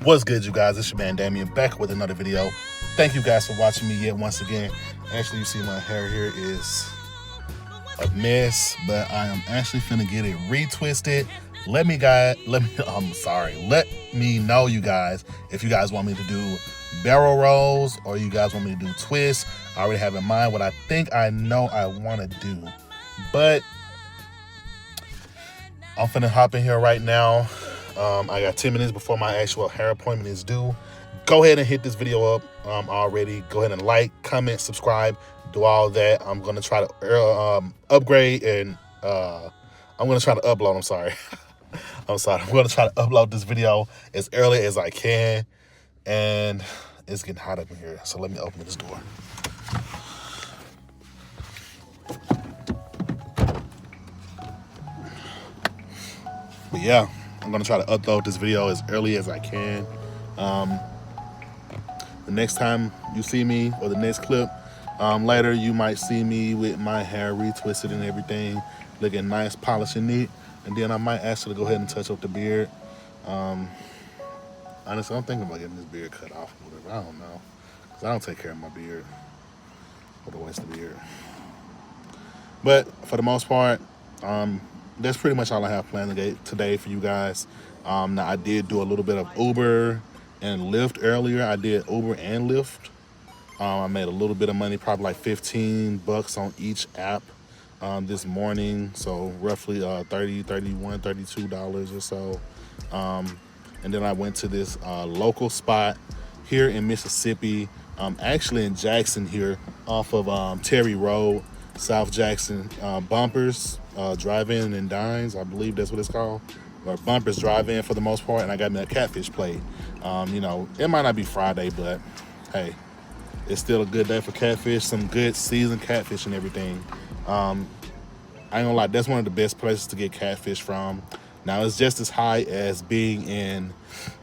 What's good, you guys? It's your man Damien back with another video. Thank you guys for watching me yet once again. Actually, you see my hair here is a mess, but I am actually finna get it retwisted. Let me know, you guys, if you guys want me to do barrel rolls or you guys want me to do twists. I already have in mind what I think I know I want to do, but I'm finna hop in here right now. I got 10 minutes before my actual hair appointment is due. Go ahead and hit this video up already. Go ahead and like, comment, subscribe, do all that. I'm going to try to upgrade and I'm going to try to upload. I'm sorry. I'm going to try to upload this video as early as I can. And it's getting hot up in here. So let me open this door. But yeah, I'm going to try to upload this video as early as I can. The next time you see me, or the next clip later, you might see me with my hair retwisted and everything, looking nice, polished and neat. And then I might actually go ahead and touch up the beard. Honestly, I'm thinking about getting this beard cut off or whatever. I don't know, because I don't take care of my beard. What a waste of beard. But for the most part, that's pretty much all I have planned today for you guys. Now, I did do a little bit of Uber and Lyft earlier. I did Uber and Lyft. I made a little bit of money, probably like 15 bucks on each app this morning. So roughly $30, $31, $32 or so. And then I went to this local spot here in Mississippi, actually in Jackson here off of Terry Road, South Jackson. Bumpers Drive-In and Dines, I believe that's what it's called. Or Bumpers Drive-In for the most part, and I got me a catfish plate. You know, it might not be Friday, but hey, it's still a good day for catfish, some good seasoned catfish and everything. I ain't gonna lie, that's one of the best places to get catfish from. Now, it's just as high as being in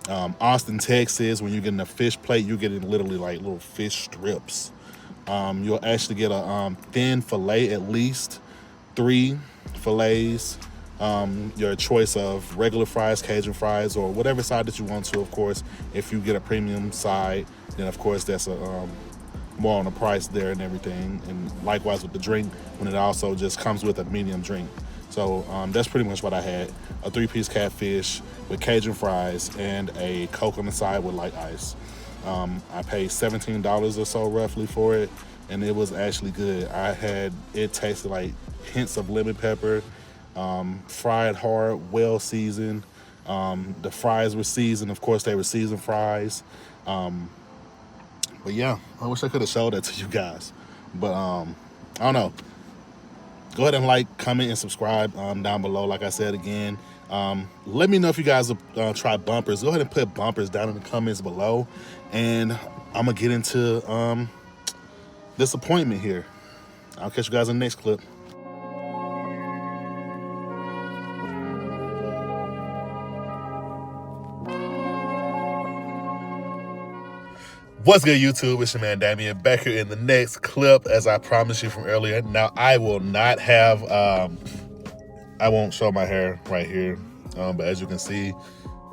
Austin, Texas. When you're getting a fish plate, you're getting literally like little fish strips. You'll actually get a thin fillet, at least 3 fillets. Your choice of regular fries, Cajun fries, or whatever side that you want to, of course. If you get a premium side, then of course that's a more on the price there and everything. And likewise with the drink, when it also just comes with a medium drink. So that's pretty much what I had. A 3-piece catfish with Cajun fries and a Coke on the side with light ice. I paid $17 or so roughly for it, and it was actually good. It tasted like hints of lemon pepper, fried hard, well seasoned. The fries were seasoned. Of course, they were seasoned fries. But yeah, I wish I could have showed that to you guys. But I don't know. Go ahead and like, comment, and subscribe down below. Like I said again, let me know if you guys will try bumpers. Go ahead and put bumpers down in the comments below, and I'm gonna get into this appointment here. I'll catch you guys in the next clip. What's good, YouTube? It's your man Damien back here in the next clip, as I promised you from earlier. Now, I will not have I won't show my hair right here, but as you can see,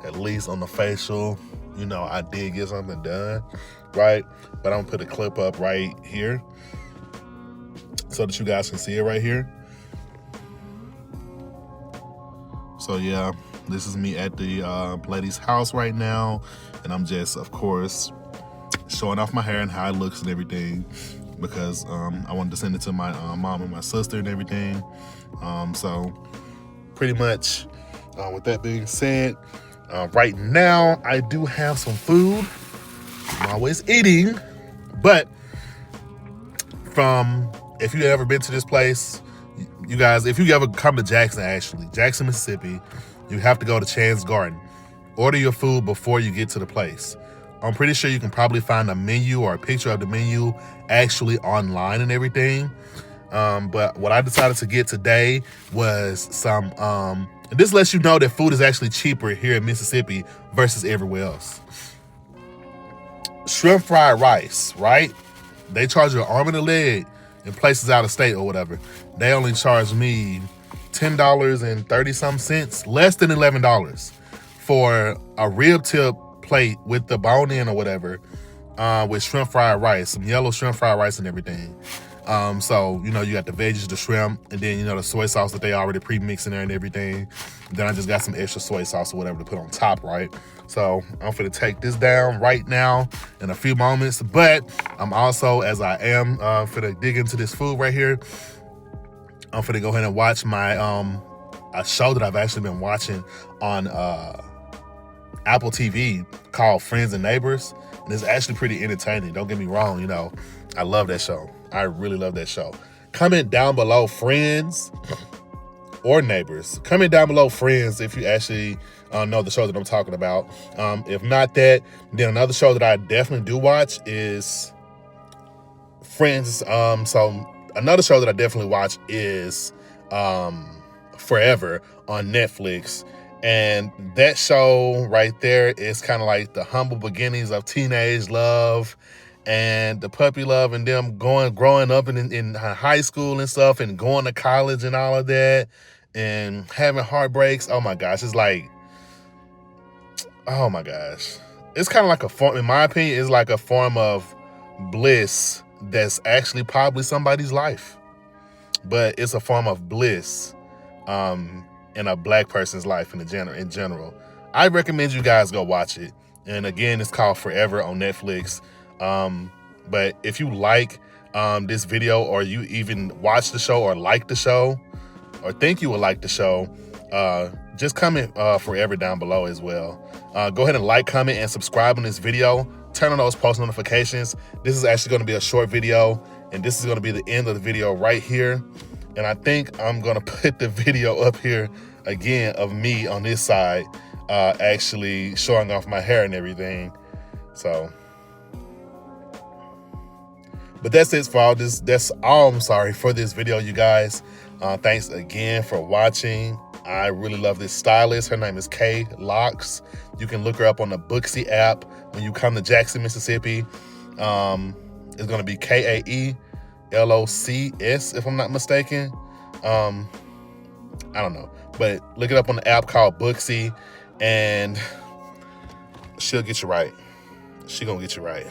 at least on the facial, you know, I did get something done, right? But I'm gonna put a clip up right here so that you guys can see it right here. So yeah, this is me at the lady's house right now, and I'm just, of course, showing off my hair and how it looks and everything, because I wanted to send it to my mom and my sister and everything. So pretty much with that being said, right now I do have some food. I'm always eating, but if you've ever been to this place, you guys, if you ever come to Jackson, Mississippi, you have to go to Chan's Garden. Order your food before you get to the place. I'm pretty sure you can probably find a menu or a picture of the menu actually online and everything. But what I decided to get today was some, and this lets you know that food is actually cheaper here in Mississippi versus everywhere else. Shrimp fried rice, right? They charge you an arm and a leg in places out of state or whatever. They only charge me $10.30 some cents, less than $11 for a rib tip plate with the bone in or whatever, with shrimp fried rice, some yellow shrimp fried rice and everything. So, you know, you got the veggies, the shrimp, and then, you know, the soy sauce that they already pre-mix in there and everything. Then I just got some extra soy sauce or whatever to put on top, right? So I'm finna take this down right now in a few moments. But I'm also, as I am finna dig into this food right here, I'm finna go ahead and watch my a show that I've actually been watching on Apple TV called Friends and Neighbors. And it's actually pretty entertaining. Don't get me wrong, you know, I love that show. I really love that show. Comment down below, friends or neighbors. Comment down below, friends, if you actually know the show that I'm talking about. If not that, then another show that I definitely do watch is Friends. So another show that I definitely watch is Forever on Netflix. And that show right there is kind of like the humble beginnings of teenage love and the puppy love, and them growing up in high school and stuff, and going to college and all of that, and having heartbreaks. Oh my gosh, it's like, oh my gosh, it's kind of like a form, in my opinion, it's like a form of bliss that's actually probably somebody's life, but it's a form of bliss in a black person's life in general. I recommend you guys go watch it. And again, it's called Forever on Netflix. But if you like this video, or you even watch the show or like the show, or think you will like the show, just comment Forever down below as well. Go ahead and like, comment, and subscribe on this video. Turn on those post notifications. This is actually going to be a short video, and this is going to be the end of the video right here. And I think I'm going to put the video up here again of me on this side, actually showing off my hair and everything. So, but that's it for all this. That's all, I'm sorry, for this video, you guys. Thanks again for watching. I really love this stylist. Her name is Kay Locks. You can look her up on the Booksy app when you come to Jackson, Mississippi. It's going to be KAELOCS, if I'm not mistaken. I don't know, but look it up on the app called Booksy, and she'll get you right. She gonna get you right.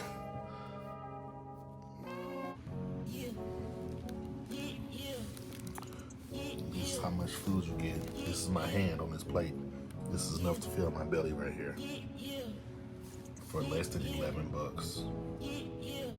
This is how much food you get. This is my hand on this plate. This is enough to fill my belly right here for less than $11.